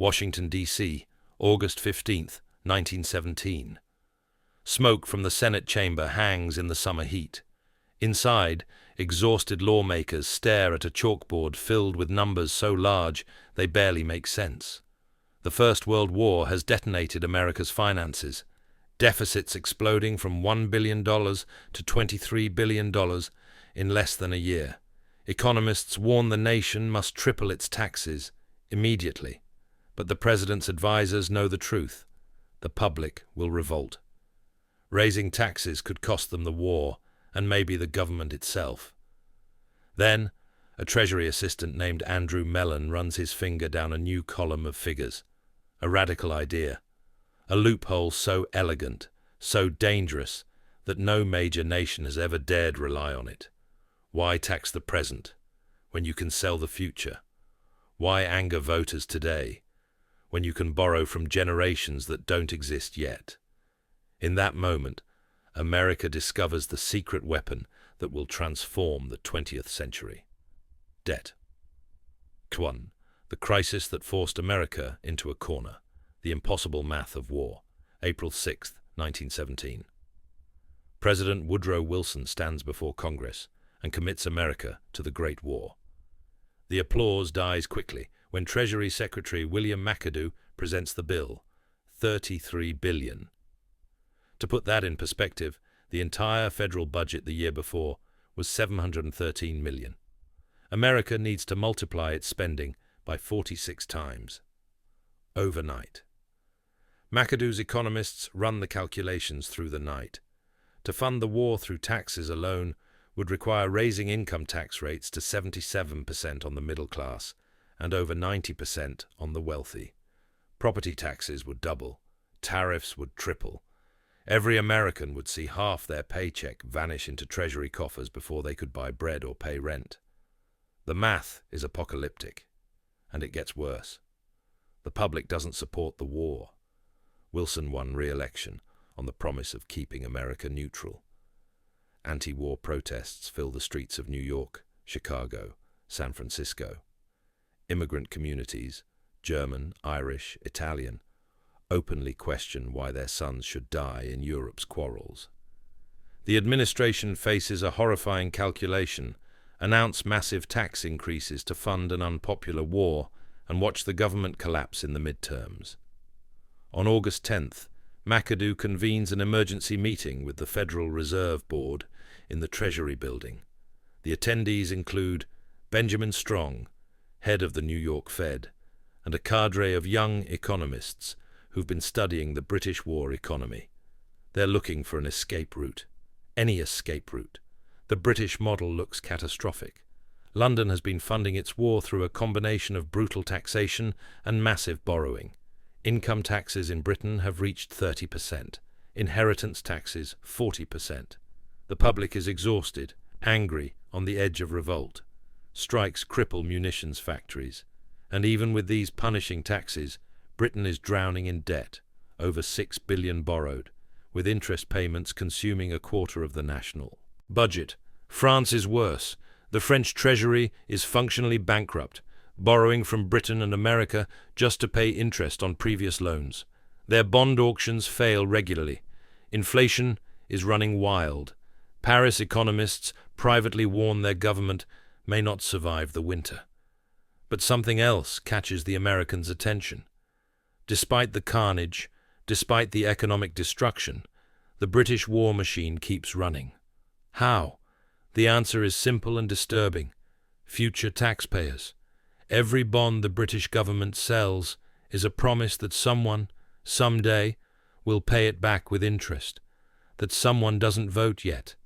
Washington, D.C., August 15, 1917. Smoke from the Senate chamber hangs in the summer heat. Inside, exhausted lawmakers stare at a chalkboard filled with numbers so large they barely make sense. The First World War has detonated America's finances, deficits exploding from $1 billion to $23 billion in less than a year. Economists warn the nation must triple its taxes immediately, but the president's advisors know the truth. The public will revolt. Raising taxes could cost them the war and maybe the government itself. Then, a Treasury assistant named Andrew Mellon runs his finger down a new column of figures. A radical idea. A loophole so elegant, so dangerous, that no major nation has ever dared rely on it. Why tax the present when you can sell the future? Why anger voters today when you can borrow from generations that don't exist yet? In that moment, America discovers the secret weapon that will transform the 20th century. Debt. 1. The crisis that forced America into a corner. The impossible math of war. April 6, 1917. President Woodrow Wilson stands before Congress and commits America to the Great War. The applause dies quickly when Treasury Secretary William McAdoo presents the bill, $33 billion. To put that in perspective, the entire federal budget the year before was $713 million. America needs to multiply its spending by 46 times. Overnight. McAdoo's economists run the calculations through the night. To fund the war through taxes alone would require raising income tax rates to 77% on the middle class and over 90% on the wealthy. Property taxes would double, tariffs would triple. Every American would see half their paycheck vanish into Treasury coffers before they could buy bread or pay rent. The math is apocalyptic, and it gets worse. The public doesn't support the war. Wilson won re-election on the promise of keeping America neutral. Anti-war protests fill the streets of New York, Chicago, San Francisco. Immigrant communities, German, Irish, Italian, openly question why their sons should die in Europe's quarrels. The administration faces a horrifying calculation: announce massive tax increases to fund an unpopular war and watch the government collapse in the midterms. On August 10th, McAdoo convenes an emergency meeting with the Federal Reserve Board in the Treasury building. The attendees include Benjamin Strong, head of the New York Fed, and a cadre of young economists who've been studying the British war economy. They're looking for an escape route. Any escape route. The British model looks catastrophic. London has been funding its war through a combination of brutal taxation and massive borrowing. Income taxes in Britain have reached 30%. Inheritance taxes, 40%. The public is exhausted, angry, on the edge of revolt. Strikes cripple munitions factories. And even with these punishing taxes, Britain is drowning in debt, over $6 billion borrowed, with interest payments consuming a quarter of the national budget. France is worse. The French Treasury is functionally bankrupt, borrowing from Britain and America just to pay interest on previous loans. Their bond auctions fail regularly. Inflation is running wild. Paris economists privately warn their government may not survive the winter. But something else catches the Americans' attention. Despite the carnage, despite the economic destruction, the British war machine keeps running. How? The answer is simple and disturbing. Future taxpayers. Every bond the British government sells is a promise that someone, someday, will pay it back with interest. That someone doesn't vote yet.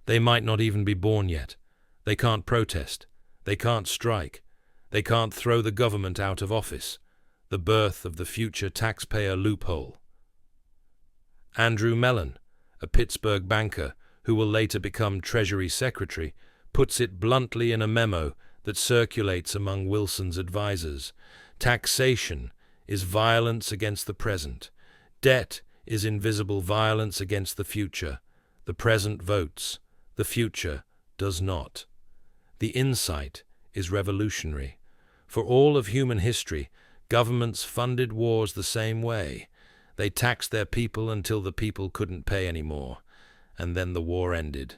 They might not even be born yet. They can't protest. They can't strike. They can't throw the government out of office. The birth of the future taxpayer loophole. Andrew Mellon, a Pittsburgh banker who will later become Treasury Secretary, puts it bluntly in a memo that circulates among Wilson's advisors. Taxation is violence against the present. Debt is invisible violence against the future. The present votes. The future does not. The insight is revolutionary. For all of human history, Governments funded wars the same way. They taxed their people until the people couldn't pay anymore, and then the war ended.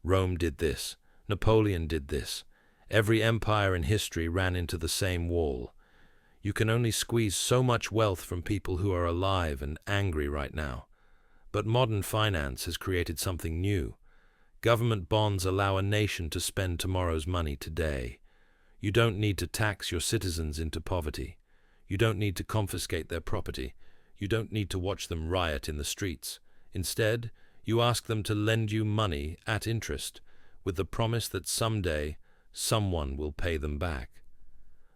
Rome did this. Napoleon did this. Every empire in history ran into the same wall. You can only squeeze so much wealth from people who are alive and angry right now. But modern finance has created something new. Government bonds allow a nation to spend tomorrow's money today. You don't need to tax your citizens into poverty. You don't need to confiscate their property. You don't need to watch them riot in the streets. Instead, you ask them to lend you money at interest, with the promise that someday someone will pay them back.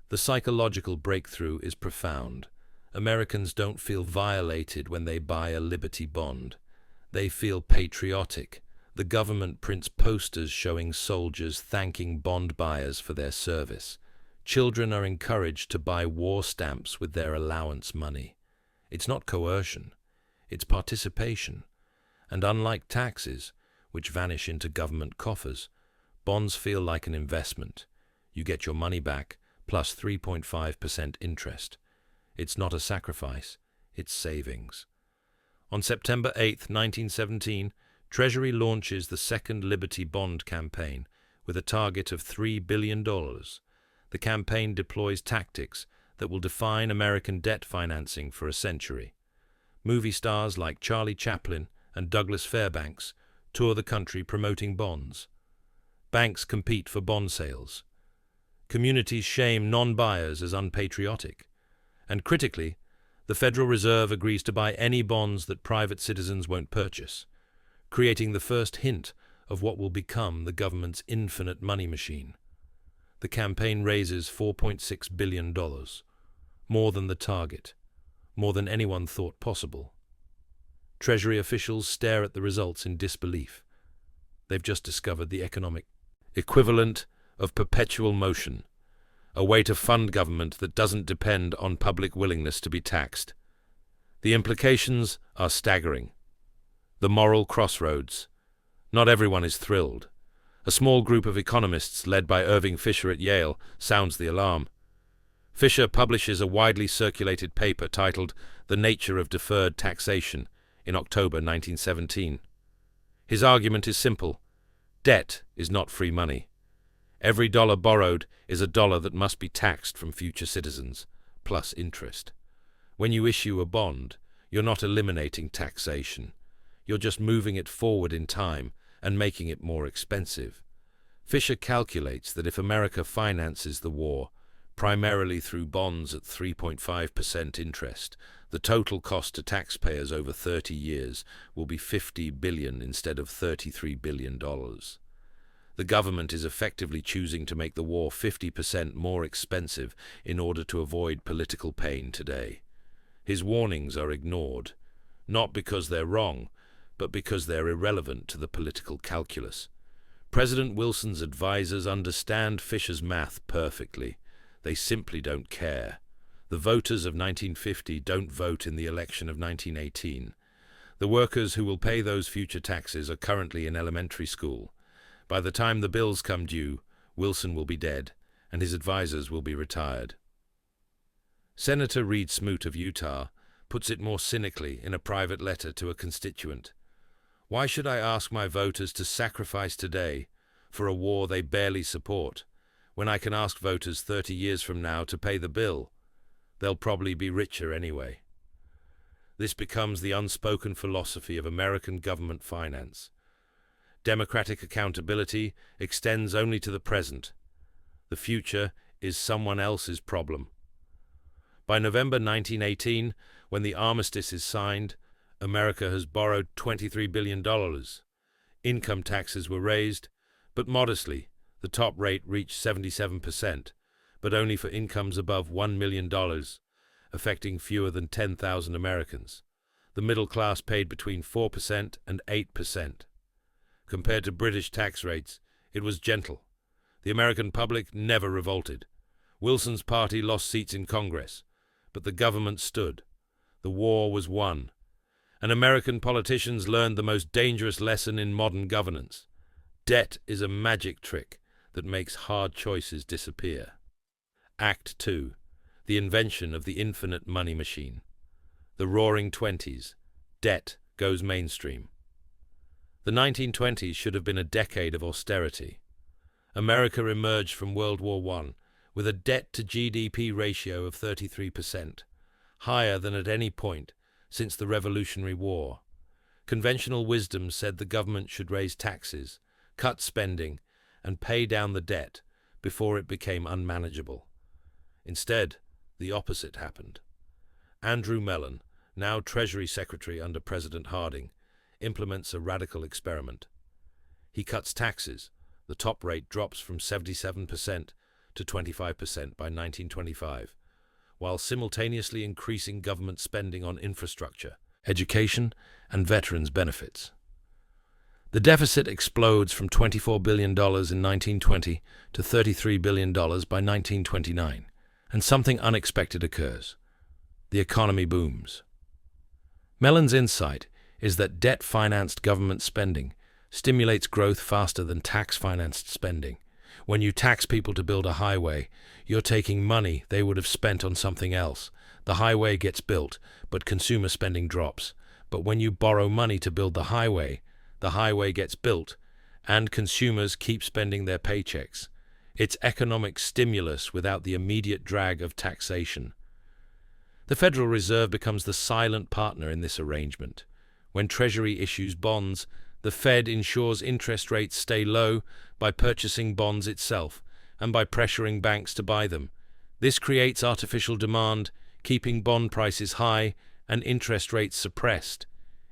The psychological breakthrough is profound. Americans don't feel violated when they buy a Liberty bond. They feel patriotic. The government prints posters showing soldiers thanking bond buyers for their service. Children are encouraged to buy war stamps with their allowance money. It's not coercion, it's participation. And unlike taxes, which vanish into government coffers, bonds feel like an investment. You get your money back, plus 3.5% interest. It's not a sacrifice, it's savings. On September 8, 1917, Treasury launches the second Liberty Bond campaign with a target of $3 billion. The campaign deploys tactics that will define American debt financing for a century. Movie stars like Charlie Chaplin and Douglas Fairbanks tour the country promoting bonds. Banks compete for bond sales. Communities shame non-buyers as unpatriotic. And critically, the Federal Reserve agrees to buy any bonds that private citizens won't purchase, creating the first hint of what will become the government's infinite money machine. The campaign raises $4.6 billion, more than the target, more than anyone thought possible. Treasury officials stare at the results in disbelief. They've just discovered the economic equivalent of perpetual motion, a way to fund government that doesn't depend on public willingness to be taxed. The implications are staggering. The moral crossroads. Not everyone is thrilled. A small group of economists led by Irving Fisher at Yale sounds the alarm. Fisher publishes a widely circulated paper titled The Nature of Deferred Taxation in October 1917. His argument is simple. Debt is not free money. Every dollar borrowed is a dollar that must be taxed from future citizens, plus interest. When you issue a bond, you're not eliminating taxation. You're just moving it forward in time and making it more expensive. Fisher calculates that if America finances the war, primarily through bonds at 3.5% interest, the total cost to taxpayers over 30 years will be $50 billion instead of $33 billion. The government is effectively choosing to make the war 50% more expensive in order to avoid political pain today. His warnings are ignored, not because they're wrong, but because they're irrelevant to the political calculus. President Wilson's advisors understand Fisher's math perfectly. They simply don't care. The voters of 1950 don't vote in the election of 1918. The workers who will pay those future taxes are currently in elementary school. By the time the bills come due, Wilson will be dead, and his advisors will be retired. Senator Reed Smoot of Utah puts it more cynically in a private letter to a constituent. Why should I ask my voters to sacrifice today for a war they barely support, when I can ask voters 30 years from now to pay the bill? They'll probably be richer anyway. This becomes the unspoken philosophy of American government finance. Democratic accountability extends only to the present. The future is someone else's problem. By November 1918, when the armistice is signed, America has borrowed $23 billion. Income taxes were raised, but modestly. The top rate reached 77%, but only for incomes above $1 million, affecting fewer than 10,000 Americans. The middle class paid between 4% and 8%. Compared to British tax rates, it was gentle. The American public never revolted. Wilson's party lost seats in Congress, but the government stood. The war was won. And American politicians learned the most dangerous lesson in modern governance. Debt is a magic trick that makes hard choices disappear. Act 2. the invention of the infinite money machine. The Roaring Twenties. Debt goes mainstream. The 1920s should have been a decade of austerity. America emerged from World War I with a debt-to-GDP ratio of 33%, higher than at any point since the Revolutionary War. Conventional wisdom said the government should raise taxes, cut spending, and pay down the debt before it became unmanageable. Instead, the opposite happened. Andrew Mellon, now Treasury Secretary under President Harding, implements a radical experiment. He cuts taxes. The top rate drops from 77% to 25% by 1925, while simultaneously increasing government spending on infrastructure, education, and veterans' benefits. The deficit explodes from $24 billion in 1920 to $33 billion by 1929, and something unexpected occurs. The economy booms. Mellon's insight is that debt-financed government spending stimulates growth faster than tax-financed spending. When you tax people to build a highway, you're taking money they would have spent on something else. The highway gets built, but consumer spending drops. But when you borrow money to build the highway gets built, and consumers keep spending their paychecks. It's economic stimulus without the immediate drag of taxation. The Federal Reserve becomes the silent partner in this arrangement. When Treasury issues bonds, the Fed ensures interest rates stay low by purchasing bonds itself and by pressuring banks to buy them. This creates artificial demand, keeping bond prices high and interest rates suppressed.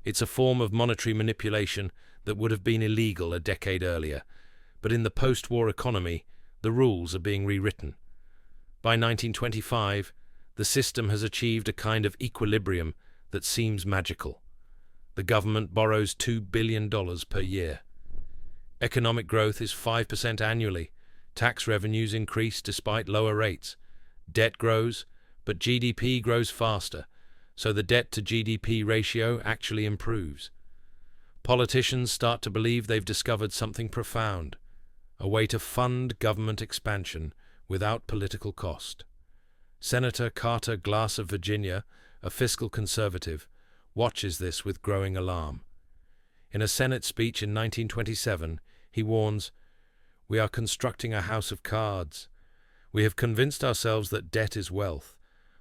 It's a form of monetary manipulation that would have been illegal a decade earlier. But in the post-war economy, the rules are being rewritten. By 1925, the system has achieved a kind of equilibrium that seems magical. The government borrows $2 billion per year. Economic growth is 5% annually. Tax revenues increase despite lower rates. Debt grows, but GDP grows faster, so the debt-to-GDP ratio actually improves. Politicians start to believe they've discovered something profound, a way to fund government expansion without political cost. Senator Carter Glass of Virginia, a fiscal conservative, watches this with growing alarm. In a Senate speech in 1927, he warns, "We are constructing a house of cards. We have convinced ourselves that debt is wealth,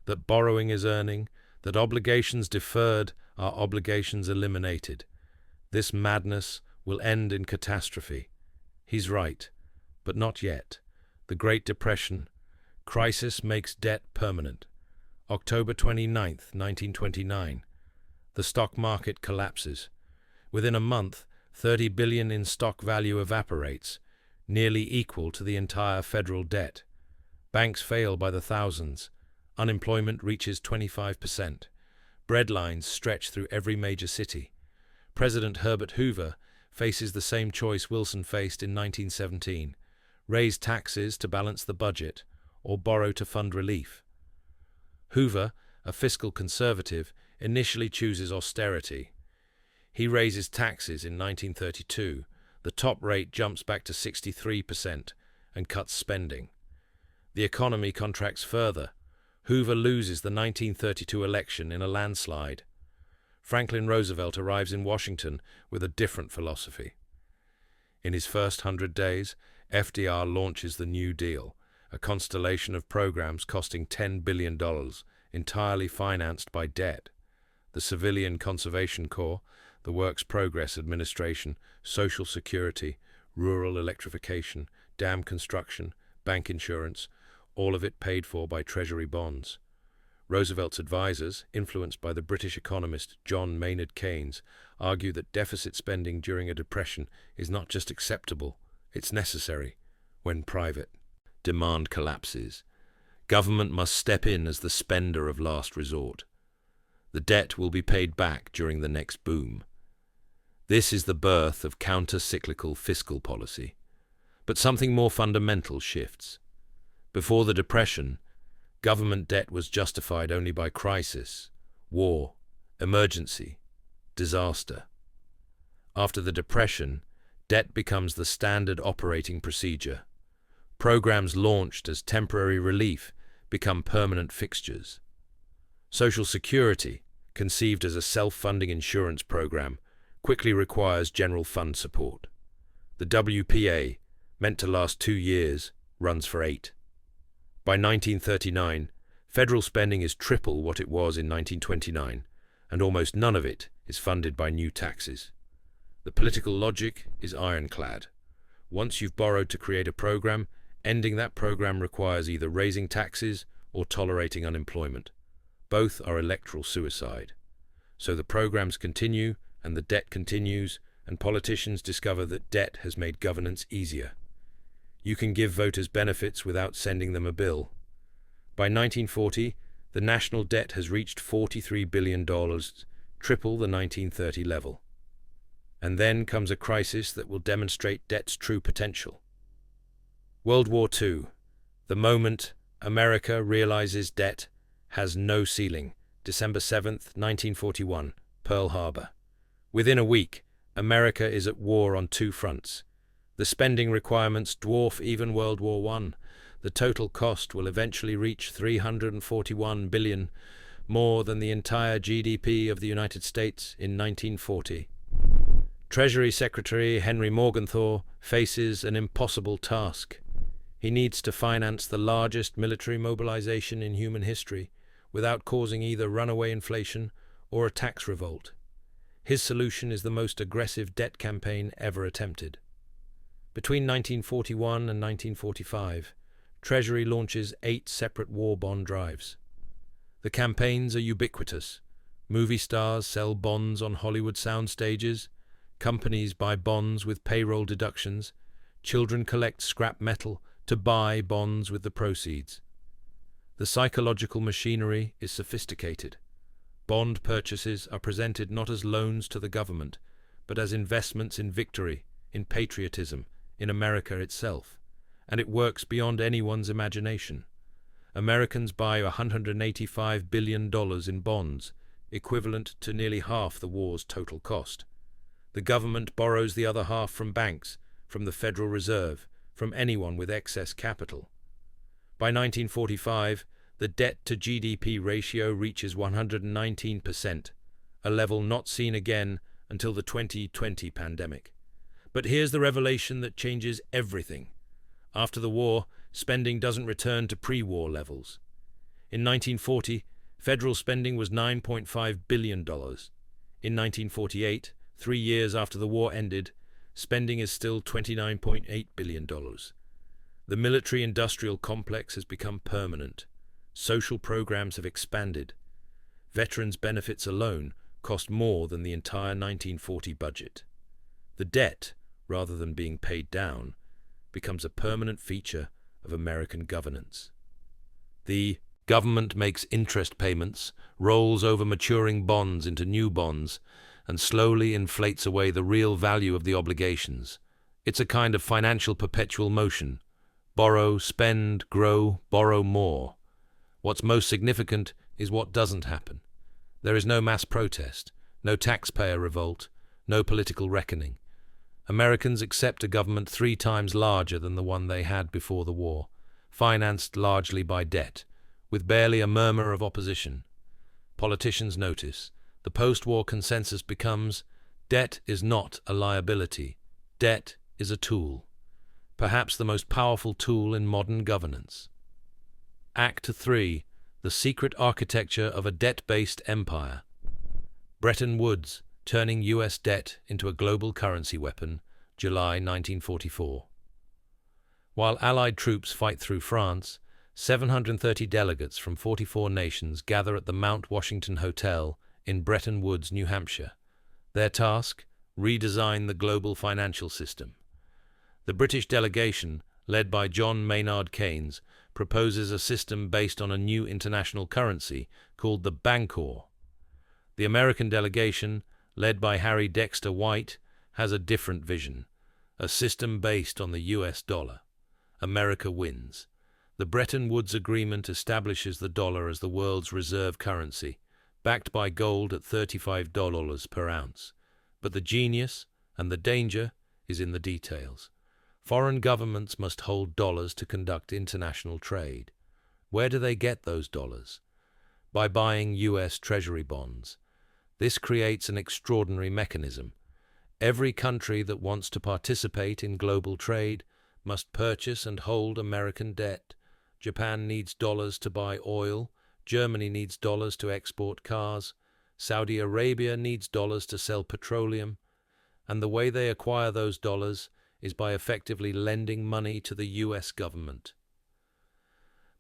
that borrowing is earning, that obligations deferred are obligations eliminated. This madness will end in catastrophe." He's right, but not yet. The Great Depression. Crisis makes debt permanent. October 29, 1929. The stock market collapses. Within a month, $30 billion in stock value evaporates, nearly equal to the entire federal debt. Banks fail by the thousands. Unemployment reaches 25%. Breadlines stretch through every major city. President Herbert Hoover faces the same choice Wilson faced in 1917: raise taxes to balance the budget or borrow to fund relief. Hoover, a fiscal conservative, initially chooses austerity. He raises taxes in 1932. The top rate jumps back to 63% and cuts spending. The economy contracts further. Hoover loses the 1932 election in a landslide. Franklin Roosevelt arrives in Washington with a different philosophy. In his first 100 days, FDR launches the New Deal, a constellation of programs costing $10 billion, entirely financed by debt. The Civilian Conservation Corps, the Works Progress Administration, Social Security, rural electrification, dam construction, bank insurance, all of it paid for by Treasury bonds. Roosevelt's advisers, influenced by the British economist John Maynard Keynes, argue that deficit spending during a depression is not just acceptable, it's necessary. When private demand collapses, government must step in as the spender of last resort. The debt will be paid back during the next boom. This is the birth of counter-cyclical fiscal policy. But something more fundamental shifts. Before the Depression, government debt was justified only by crisis, war, emergency, disaster. After the Depression, debt becomes the standard operating procedure. Programs launched as temporary relief become permanent fixtures. Social Security, conceived as a self-funding insurance program, quickly requires general fund support. The WPA, meant to last 2 years, runs for 8. By 1939, federal spending is triple what it was in 1929, and almost none of it is funded by new taxes. The political logic is ironclad. Once you've borrowed to create a program, ending that program requires either raising taxes or tolerating unemployment. Both are electoral suicide. So the programs continue, and the debt continues, and politicians discover that debt has made governance easier. You can give voters benefits without sending them a bill. By 1940, the national debt has reached $43 billion, triple the 1930 level. And then comes a crisis that will demonstrate debt's true potential. World War II, the moment America realizes debt has no ceiling. December 7, 1941, Pearl Harbor. Within a week, America is at war on 2 fronts. The spending requirements dwarf even World War I. The total cost will eventually reach $341 billion, more than the entire GDP of the United States in 1940. Treasury Secretary Henry Morgenthau faces an impossible task. He needs to finance the largest military mobilization in human history without causing either runaway inflation or a tax revolt. His solution is the most aggressive debt campaign ever attempted. Between 1941 and 1945, Treasury launches 8 separate war bond drives. The campaigns are ubiquitous. Movie stars sell bonds on Hollywood sound stages. Companies buy bonds with payroll deductions. Children collect scrap metal to buy bonds with the proceeds. The psychological machinery is sophisticated. Bond purchases are presented not as loans to the government, but as investments in victory, in patriotism, in America itself. And it works beyond anyone's imagination. Americans buy $185 billion in bonds, equivalent to nearly half the war's total cost. The government borrows the other half from banks, from the Federal Reserve, from anyone with excess capital. By 1945, the debt-to-GDP ratio reaches 119%, a level not seen again until the 2020 pandemic. But here's the revelation that changes everything. After the war, spending doesn't return to pre-war levels. In 1940, federal spending was $9.5 billion. In 1948, 3 years after the war ended, spending is still $29.8 billion. The military-industrial complex has become permanent. Social programs have expanded. Veterans' benefits alone cost more than the entire 1940 budget. The debt, rather than being paid down, becomes a permanent feature of American governance. The government makes interest payments, rolls over maturing bonds into new bonds, and slowly inflates away the real value of the obligations. It's a kind of financial perpetual motion. Borrow, spend, grow, borrow more. What's most significant is what doesn't happen. There is no mass protest, no taxpayer revolt, no political reckoning. Americans accept a government 3 times larger than the one they had before the war, financed largely by debt, with barely a murmur of opposition. Politicians notice. The post-war consensus becomes, debt is not a liability. Debt is a tool, perhaps the most powerful tool in modern governance. Act 3. The secret architecture of a debt-based empire. Bretton Woods, turning U.S. debt into a global currency weapon, July 1944. While Allied troops fight through France, 730 delegates from 44 nations gather at the Mount Washington Hotel in Bretton Woods, New Hampshire. Their task? Redesign the global financial system. The British delegation, led by John Maynard Keynes, proposes a system based on a new international currency called the Bancor. The American delegation, led by Harry Dexter White, has a different vision, a system based on the US dollar. America wins. The Bretton Woods Agreement establishes the dollar as the world's reserve currency, backed by gold at $35 per ounce. But the genius and the danger is in the details. Foreign governments must hold dollars to conduct international trade. Where do they get those dollars? By buying US Treasury bonds. This creates an extraordinary mechanism. Every country that wants to participate in global trade must purchase and hold American debt. Japan needs dollars to buy oil. Germany needs dollars to export cars. Saudi Arabia needs dollars to sell petroleum. And the way they acquire those dollars is by effectively lending money to the US government.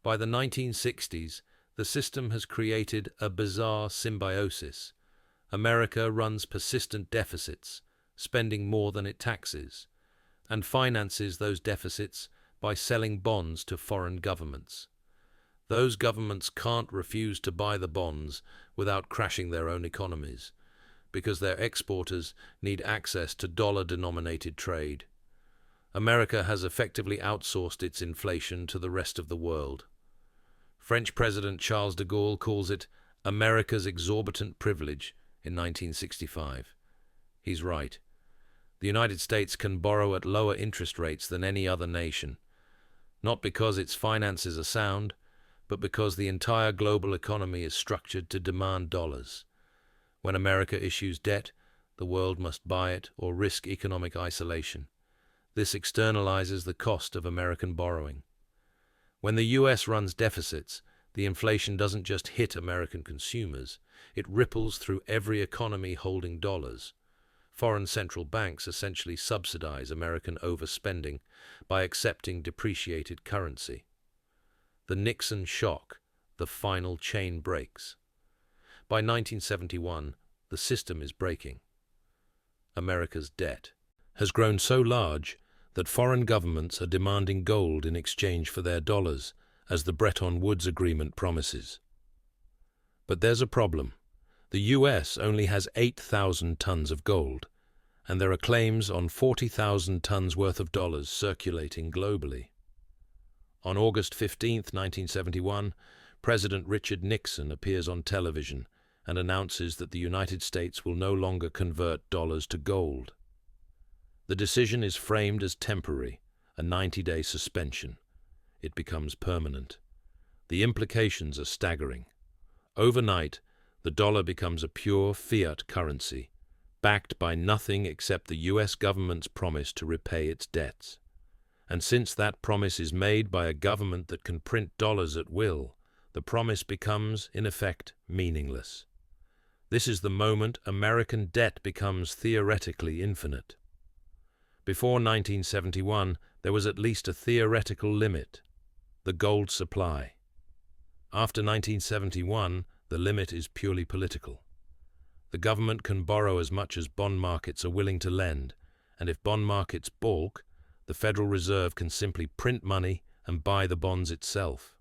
By the 1960s, the system has created a bizarre symbiosis. America runs persistent deficits, spending more than it taxes, and finances those deficits by selling bonds to foreign governments. Those governments can't refuse to buy the bonds without crashing their own economies, because their exporters need access to dollar-denominated trade. America has effectively outsourced its inflation to the rest of the world. French President Charles de Gaulle calls it America's exorbitant privilege in 1965. He's right. The United States can borrow at lower interest rates than any other nation, not because its finances are sound, but because the entire global economy is structured to demand dollars. When America issues debt, the world must buy it or risk economic isolation. This externalizes the cost of American borrowing. When the US runs deficits, the inflation doesn't just hit American consumers, it ripples through every economy holding dollars. Foreign central banks essentially subsidize American overspending by accepting depreciated currency. The Nixon shock, the final chain breaks. By 1971, the system is breaking. America's debt has grown so large that foreign governments are demanding gold in exchange for their dollars, as the Bretton Woods Agreement promises. But there's a problem. The US only has 8,000 tons of gold, and there are claims on 40,000 tons worth of dollars circulating globally. On August 15, 1971, President Richard Nixon appears on television and announces that the United States will no longer convert dollars to gold. The decision is framed as temporary, a 90-day suspension. It becomes permanent. The implications are staggering. Overnight, the dollar becomes a pure fiat currency, backed by nothing except the US government's promise to repay its debts. And since that promise is made by a government that can print dollars at will, the promise becomes, in effect, meaningless. This is the moment American debt becomes theoretically infinite. Before 1971, there was at least a theoretical limit: the gold supply. After 1971, the limit is purely political. The government can borrow as much as bond markets are willing to lend, and if bond markets balk, the Federal Reserve can simply print money and buy the bonds itself.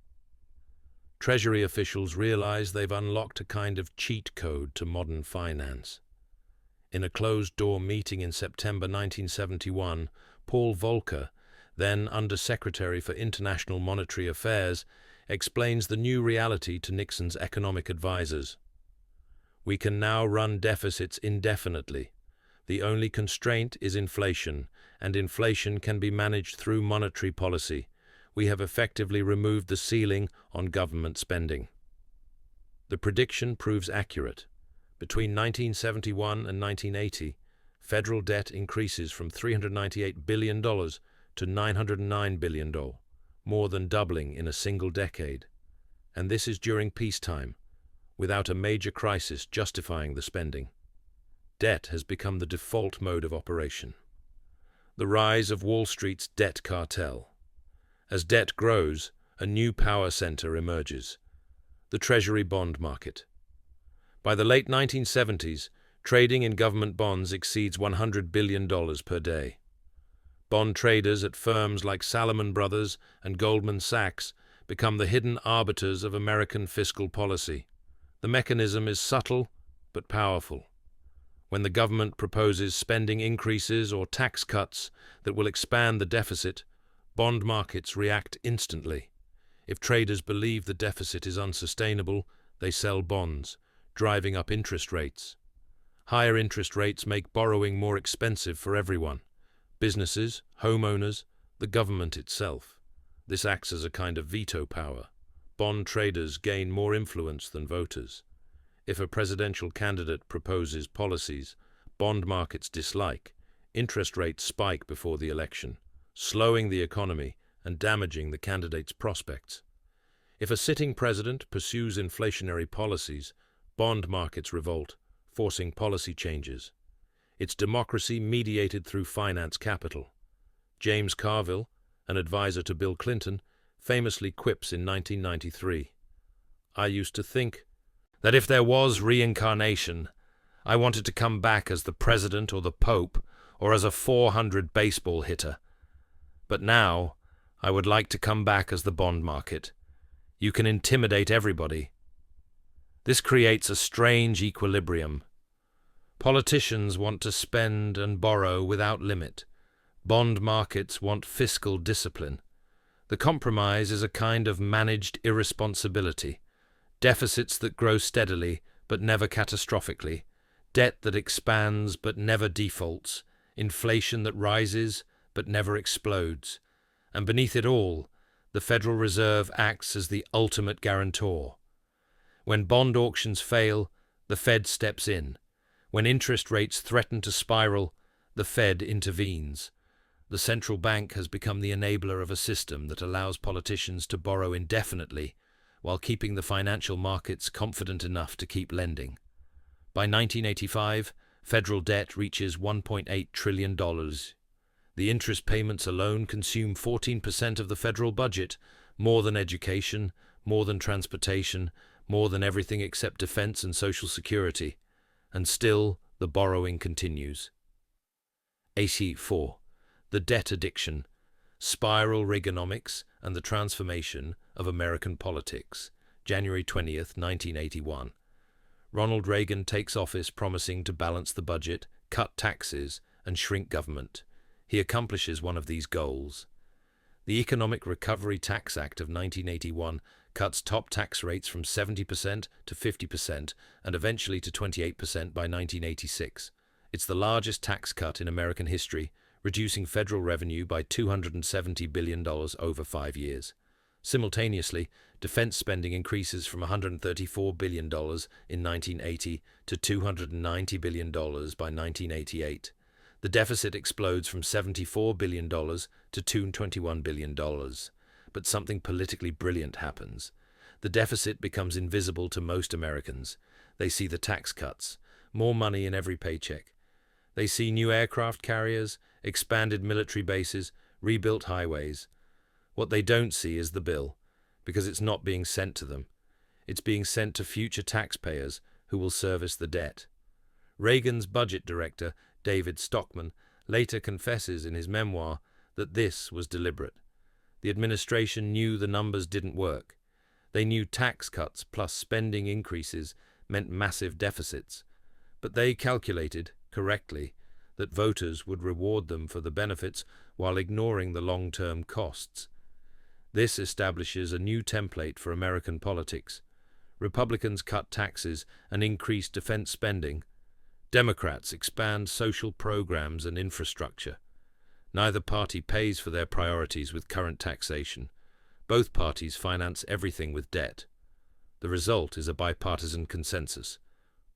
Treasury officials realize they've unlocked a kind of cheat code to modern finance. In a closed-door meeting in September 1971, Paul Volcker, then Undersecretary for International Monetary Affairs, explains the new reality to Nixon's economic advisors. We can now run deficits indefinitely. The only constraint is inflation, and inflation can be managed through monetary policy. We have effectively removed the ceiling on government spending. The prediction proves accurate. Between 1971 and 1980, federal debt increases from $398 billion to $909 billion, more than doubling in a single decade. And this is during peacetime, without a major crisis justifying the spending. Debt has become the default mode of operation. The rise of Wall Street's debt cartel. As debt grows, a new power center emerges: the Treasury bond market. By the late 1970s, trading in government bonds exceeds $100 billion per day. Bond traders at firms like Salomon Brothers and Goldman Sachs become the hidden arbiters of American fiscal policy. The mechanism is subtle but powerful. When the government proposes spending increases or tax cuts that will expand the deficit, bond markets react instantly. If traders believe the deficit is unsustainable, they sell bonds, driving up interest rates. Higher interest rates make borrowing more expensive for everyone: businesses, homeowners, the government itself. This acts as a kind of veto power. bond traders gain more influence than voters. If a presidential candidate proposes policies bond markets dislike, interest rates spike before the election, slowing the economy and damaging the candidate's prospects. If a sitting president pursues inflationary policies, bond markets revolt, forcing policy changes. It's democracy mediated through finance capital. James Carville, an advisor to Bill Clinton, famously quips in 1993, "I used to think that if there was reincarnation, I wanted to come back as the president or the pope or as a 400 baseball hitter. But now I would like to come back as the bond market. You can intimidate everybody." This creates a strange equilibrium. Politicians want to spend and borrow without limit. Bond markets want fiscal discipline. The compromise is a kind of managed irresponsibility. Deficits that grow steadily but never catastrophically, debt that expands but never defaults, inflation that rises but never explodes. And beneath it all, the Federal Reserve acts as the ultimate guarantor. When bond auctions fail, the Fed steps in. When interest rates threaten to spiral, the Fed intervenes. The central bank has become the enabler of a system that allows politicians to borrow indefinitely while keeping the financial markets confident enough to keep lending. By 1985, federal debt reaches $1.8 trillion. The interest payments alone consume 14% of the federal budget, more than education, more than transportation, more than everything except defense and social security. And still, the borrowing continues. AC4. The Debt Addiction, Spiral Reaganomics and the Transformation of American Politics, January 20th, 1981. Ronald Reagan takes office promising to balance the budget, cut taxes, and shrink government. He accomplishes one of these goals. The Economic Recovery Tax Act of 1981 cuts top tax rates from 70% to 50% and eventually to 28% by 1986. It's the largest tax cut in American history, reducing federal revenue by $270 billion over 5 years. Simultaneously, defense spending increases from $134 billion in 1980 to $290 billion by 1988. The deficit explodes from $74 billion to $221 billion. But something politically brilliant happens. The deficit becomes invisible to most Americans. They see the tax cuts, more money in every paycheck. They see new aircraft carriers, expanded military bases, rebuilt highways. What they don't see is the bill, because it's not being sent to them. It's being sent to future taxpayers who will service the debt. Reagan's budget director, David Stockman, later confesses in his memoir that this was deliberate. The administration knew the numbers didn't work. They knew tax cuts plus spending increases meant massive deficits. But they calculated, correctly, that voters would reward them for the benefits while ignoring the long-term costs. This establishes a new template for American politics. Republicans cut taxes and increase defense spending. Democrats expand social programs and infrastructure. Neither party pays for their priorities with current taxation. Both parties finance everything with debt. The result is a bipartisan consensus.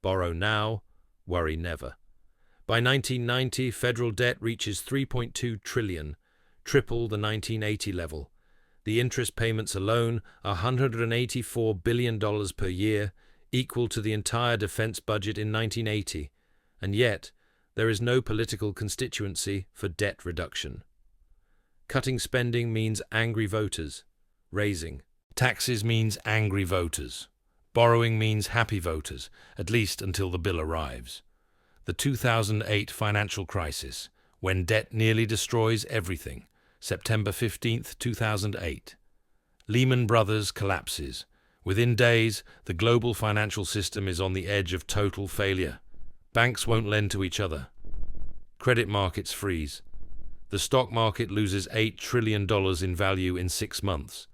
Borrow now, worry never. By 1990, federal debt reaches $3.2 trillion, triple the 1980 level. The interest payments alone are $184 billion per year, equal to the entire defense budget in 1980. And yet, there is no political constituency for debt reduction. Cutting spending means angry voters. Raising taxes means angry voters. Borrowing means happy voters, at least until the bill arrives. The 2008 financial crisis, when debt nearly destroys everything, September 15, 2008. Lehman Brothers collapses. Within days, the global financial system is on the edge of total failure. Banks won't lend to each other. Credit markets freeze. The stock market loses $8 trillion in value in 6 months.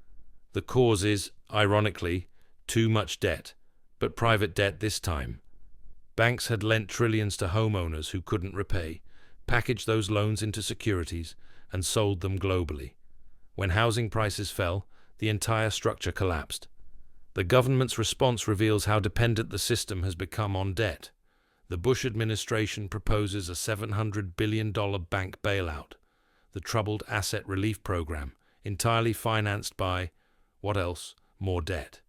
The cause is, ironically, too much debt, but private debt this time. Banks had lent trillions to homeowners who couldn't repay, packaged those loans into securities, and sold them globally. When housing prices fell, the entire structure collapsed. The government's response reveals how dependent the system has become on debt. The Bush administration proposes a $700 billion bank bailout, the Troubled Asset Relief Program, entirely financed by, what else? More debt.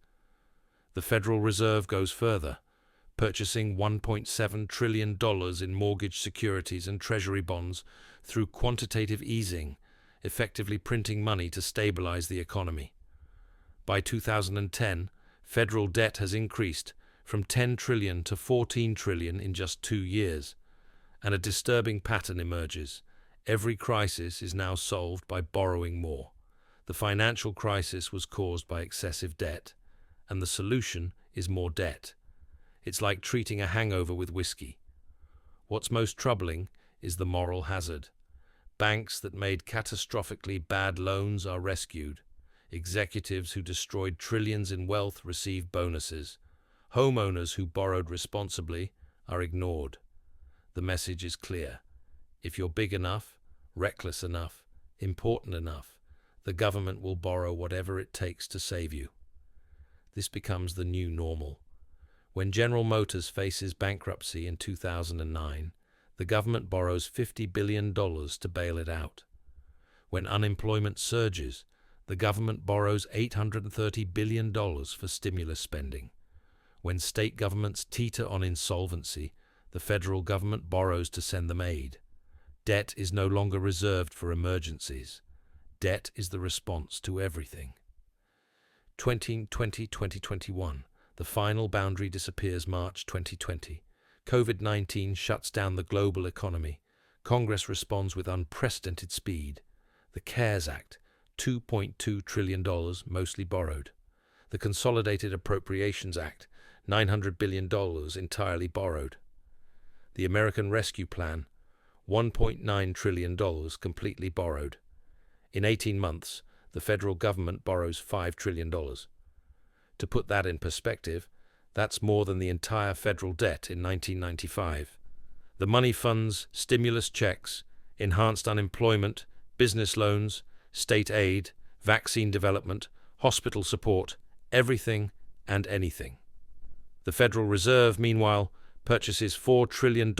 The Federal Reserve goes further, purchasing $1.7 trillion in mortgage securities and Treasury bonds through quantitative easing, effectively printing money to stabilize the economy. By 2010, federal debt has increased from $10 trillion to $14 trillion in just 2 years, and a disturbing pattern emerges. Every crisis is now solved by borrowing more. The financial crisis was caused by excessive debt, and the solution is more debt. It's like treating a hangover with whiskey. What's most troubling is the moral hazard. Banks that made catastrophically bad loans are rescued. Executives who destroyed trillions in wealth receive bonuses. Homeowners who borrowed responsibly are ignored. The message is clear. If you're big enough, reckless enough, important enough, the government will borrow whatever it takes to save you. This becomes the new normal. When General Motors faces bankruptcy in 2009, the government borrows $50 billion to bail it out. When unemployment surges, the government borrows $830 billion for stimulus spending. When state governments teeter on insolvency, the federal government borrows to send them aid. Debt is no longer reserved for emergencies. Debt is the response to everything. 2020-2021. The final boundary disappears March 2020. COVID-19 shuts down the global economy. Congress responds with unprecedented speed. The CARES Act, $2.2 trillion, mostly borrowed. The Consolidated Appropriations Act, $900 billion, entirely borrowed. The American Rescue Plan, $1.9 trillion, completely borrowed. In 18 months, the federal government borrows $5 trillion. To put that in perspective, that's more than the entire federal debt in 1995. The money funds stimulus checks, enhanced unemployment, business loans, state aid, vaccine development, hospital support, everything and anything. The Federal Reserve, meanwhile, purchases $4 trillion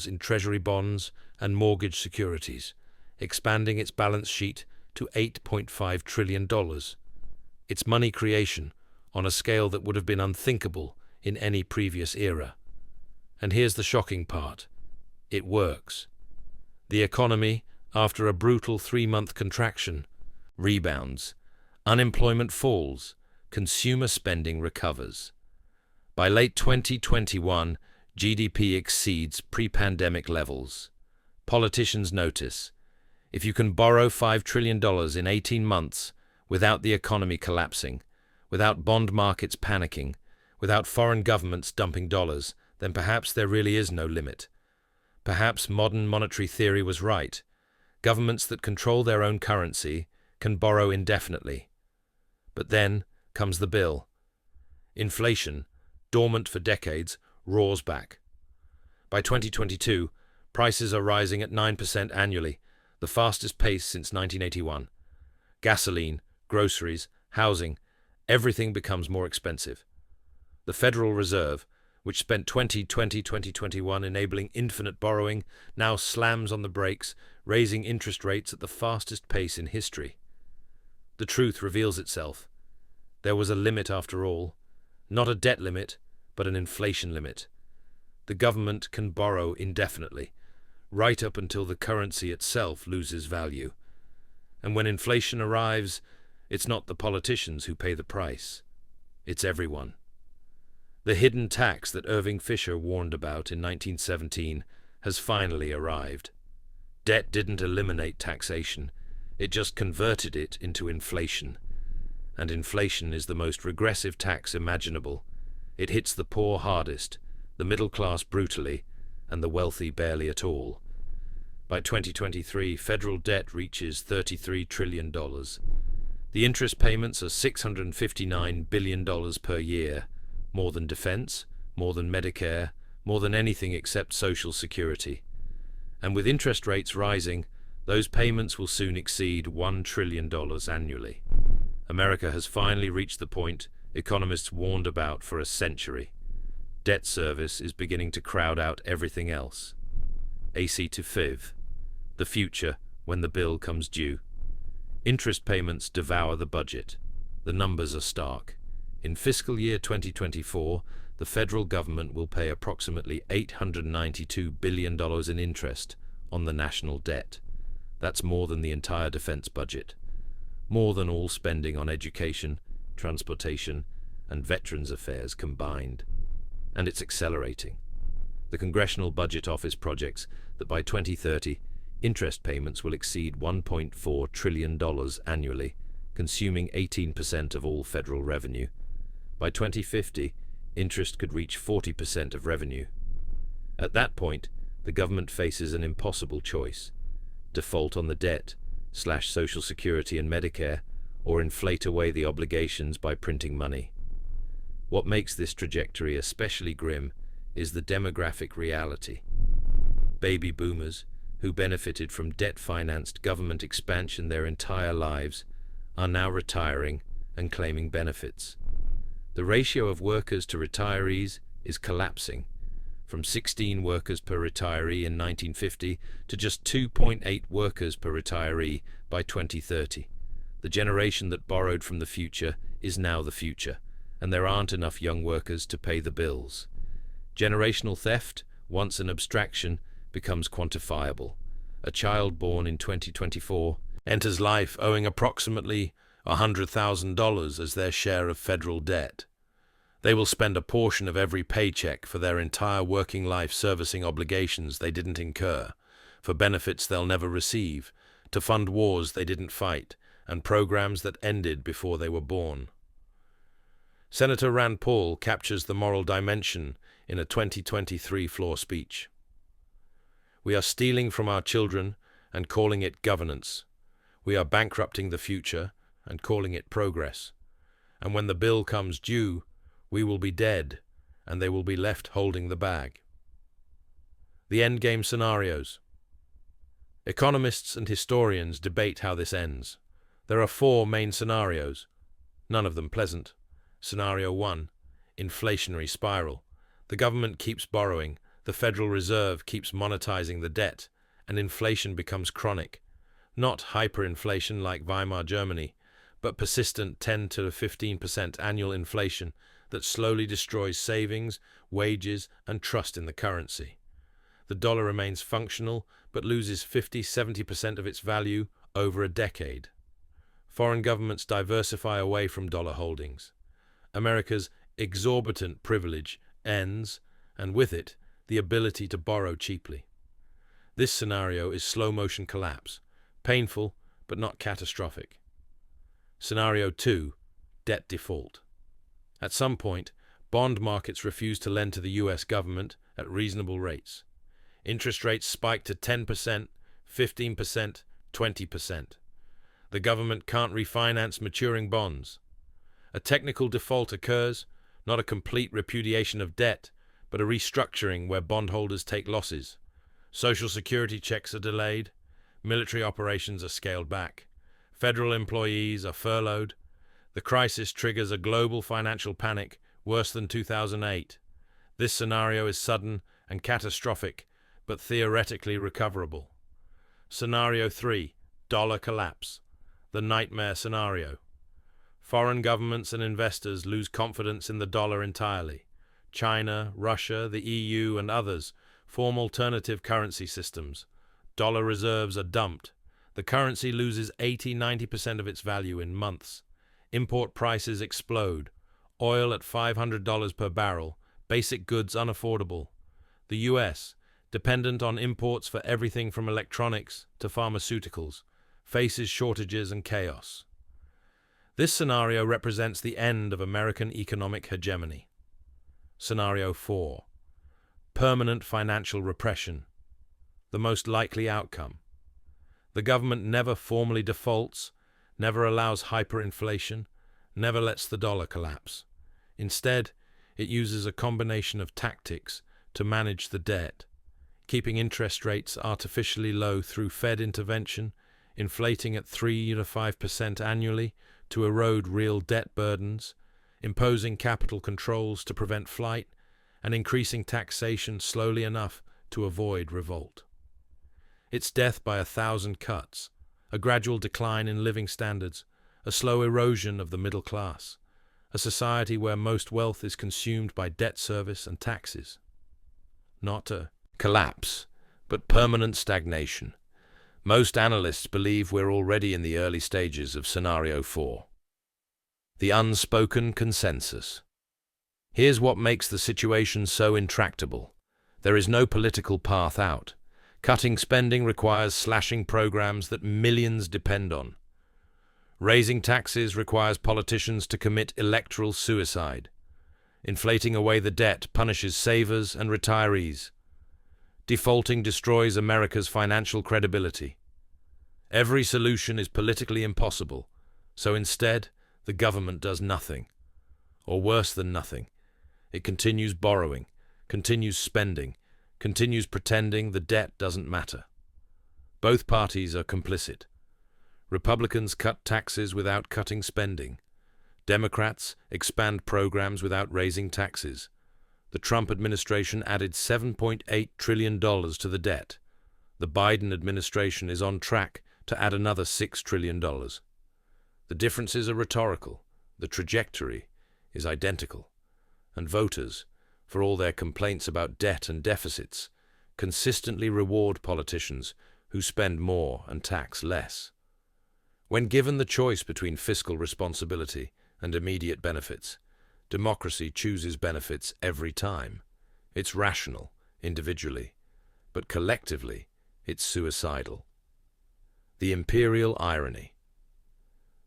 in Treasury bonds and mortgage securities, expanding its balance sheet to $8.5 trillion. It's money creation on a scale that would have been unthinkable in any previous era. And here's the shocking part. It works. The economy, after a brutal 3-month contraction, rebounds. Unemployment falls. Consumer spending recovers. By late 2021, GDP exceeds pre-pandemic levels. Politicians notice. If you can borrow $5 trillion in 18 months without the economy collapsing, without bond markets panicking, without foreign governments dumping dollars, then perhaps there really is no limit. Perhaps modern monetary theory was right. Governments that control their own currency can borrow indefinitely. But then comes the bill. Inflation, dormant for decades, roars back. By 2022, prices are rising at 9% annually, the fastest pace since 1981. Gasoline, groceries, housing, everything becomes more expensive. The Federal Reserve, which spent 2020-2021 enabling infinite borrowing, now slams on the brakes, raising interest rates at the fastest pace in history. The truth reveals itself. There was a limit after all. Not a debt limit, but an inflation limit. The government can borrow indefinitely, right up until the currency itself loses value. And when inflation arrives, it's not the politicians who pay the price. It's everyone. The hidden tax that Irving Fisher warned about in 1917 has finally arrived. Debt didn't eliminate taxation, it just converted it into inflation. And inflation is the most regressive tax imaginable. It hits the poor hardest, the middle class brutally, and the wealthy barely at all. By 2023, federal debt reaches $33 trillion. The interest payments are $659 billion per year, more than defense, more than Medicare, more than anything except Social Security. And with interest rates rising, those payments will soon exceed $1 trillion annually. America has finally reached the point economists warned about for a century. Debt service is beginning to crowd out everything else. AC to FIV, the future when the bill comes due. Interest payments devour the budget. The numbers are stark. In fiscal year 2024, the federal government will pay approximately $892 billion in interest on the national debt. That's more than the entire defense budget. More than all spending on education, transportation, and veterans affairs combined. And it's accelerating. The Congressional Budget Office projects that by 2030, interest payments will exceed $1.4 trillion annually, consuming 18% of all federal revenue. By 2050, interest could reach 40% of revenue. At that point, the government faces an impossible choice: default on the debt, slash Social Security and Medicare, or inflate away the obligations by printing money. What makes this trajectory especially grim is the demographic reality. Baby boomers, who benefited from debt-financed government expansion their entire lives, are now retiring and claiming benefits. The ratio of workers to retirees is collapsing, from 16 workers per retiree in 1950 to just 2.8 workers per retiree by 2030. The generation that borrowed from the future is now the future, and there aren't enough young workers to pay the bills. Generational theft, once an abstraction, becomes quantifiable. A child born in 2024 enters life owing approximately $100,000 as their share of federal debt. They will spend a portion of every paycheck for their entire working life servicing obligations they didn't incur, for benefits they'll never receive, to fund wars they didn't fight, and programs that ended before they were born. Senator Rand Paul captures the moral dimension in a 2023 floor speech. We are stealing from our children and calling it governance. We are bankrupting the future and calling it progress. And when the bill comes due, we will be dead, and they will be left holding the bag. The endgame scenarios. Economists and historians debate how this ends. There are 4 main scenarios, none of them pleasant. Scenario 1, inflationary spiral. The government keeps borrowing, the Federal Reserve keeps monetizing the debt, and inflation becomes chronic. Not hyperinflation like Weimar Germany, but persistent 10 to 15% annual inflation that slowly destroys savings, wages, and trust in the currency. The dollar remains functional, but loses 50–70% of its value over a decade. Foreign governments diversify away from dollar holdings. America's exorbitant privilege ends, and with it, the ability to borrow cheaply. This scenario is slow-motion collapse, painful but not catastrophic. Scenario 2, debt default. At some point, bond markets refuse to lend to the US government at reasonable rates. Interest rates spike to 10%, 15%, 20%. The government can't refinance maturing bonds. A technical default occurs, not a complete repudiation of debt, but a restructuring where bondholders take losses. Social Security checks are delayed, military operations are scaled back, federal employees are furloughed. The crisis triggers a global financial panic worse than 2008. This scenario is sudden and catastrophic, but theoretically recoverable. Scenario 3, dollar collapse. The nightmare scenario. Foreign governments and investors lose confidence in the dollar entirely. China, Russia, the EU, and others form alternative currency systems. Dollar reserves are dumped. The currency loses 80–90% of its value in months. Import prices explode. Oil at $500 per barrel. Basic goods unaffordable. The US, dependent on imports for everything from electronics to pharmaceuticals, faces shortages and chaos. This scenario represents the end of American economic hegemony. Scenario 4. Permanent financial repression. The most likely outcome. The government never formally defaults, never allows hyperinflation, never lets the dollar collapse. Instead, it uses a combination of tactics to manage the debt, keeping interest rates artificially low through Fed intervention, inflating at 3–5% annually to erode real debt burdens, imposing capital controls to prevent flight, and increasing taxation slowly enough to avoid revolt. Its death by 1,000 cuts, a gradual decline in living standards, a slow erosion of the middle class, a society where most wealth is consumed by debt service and taxes. Not a collapse, but permanent stagnation. Most analysts believe we're already in the early stages of Scenario 4. The unspoken consensus. Here's what makes the situation so intractable. There is no political path out. Cutting spending requires slashing programs that millions depend on. Raising taxes requires politicians to commit electoral suicide. Inflating away the debt punishes savers and retirees. Defaulting destroys America's financial credibility. Every solution is politically impossible, so instead, the government does nothing. Or worse than nothing. It continues borrowing, continues spending, continues pretending the debt doesn't matter. Both parties are complicit. Republicans cut taxes without cutting spending. Democrats expand programs without raising taxes. The Trump administration added $7.8 trillion to the debt. The Biden administration is on track to add another $6 trillion. The differences are rhetorical. The trajectory is identical. And voters, for all their complaints about debt and deficits, consistently reward politicians who spend more and tax less. When given the choice between fiscal responsibility and immediate benefits, democracy chooses benefits every time. It's rational, individually, but collectively, it's suicidal. The imperial irony.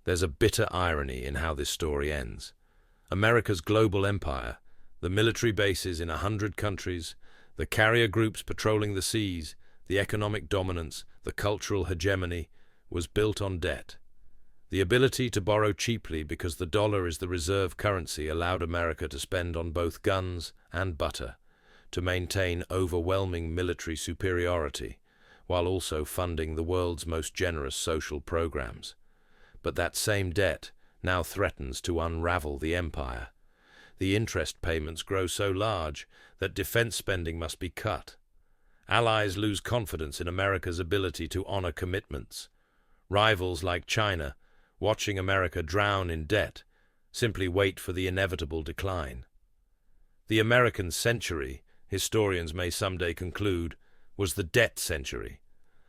There's a bitter irony in how this story ends. America's global empire, the military bases in 100 countries, the carrier groups patrolling the seas, the economic dominance, the cultural hegemony, was built on debt. The ability to borrow cheaply because the dollar is the reserve currency allowed America to spend on both guns and butter, to maintain overwhelming military superiority, while also funding the world's most generous social programs. But that same debt now threatens to unravel the empire. The interest payments grow so large that defense spending must be cut. Allies lose confidence in America's ability to honor commitments. Rivals like China, watching America drown in debt, simply wait for the inevitable decline. The American century, historians may someday conclude, was the debt century.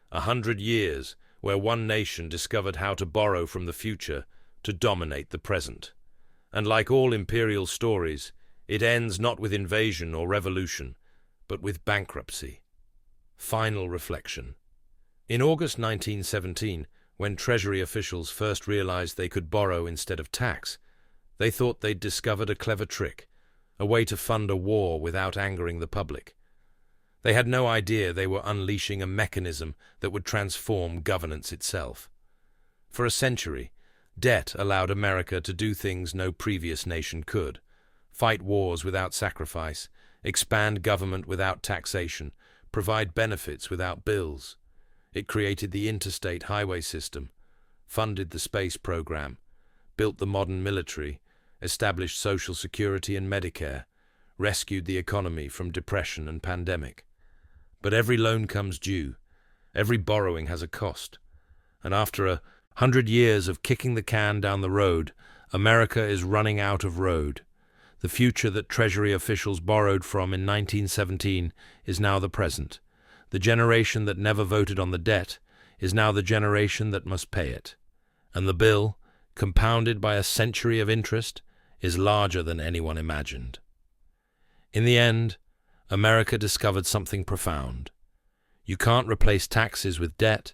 100 years where one nation discovered how to borrow from the future to dominate the present. And like all imperial stories, it ends not with invasion or revolution, but with bankruptcy. Final reflection. In August 1917, when Treasury officials first realized they could borrow instead of tax, they thought they'd discovered a clever trick, a way to fund a war without angering the public. They had no idea they were unleashing a mechanism that would transform governance itself. For a century, debt allowed America to do things no previous nation could: fight wars without sacrifice, expand government without taxation, provide benefits without bills. It created the interstate highway system, funded the space program, built the modern military, established Social Security and Medicare, rescued the economy from depression and pandemic. But every loan comes due, every borrowing has a cost, and after 100 years of kicking the can down the road, America is running out of road. The future that Treasury officials borrowed from in 1917 is now the present. The generation that never voted on the debt is now the generation that must pay it. And the bill, compounded by a century of interest, is larger than anyone imagined. In the end, America discovered something profound. You can't replace taxes with debt,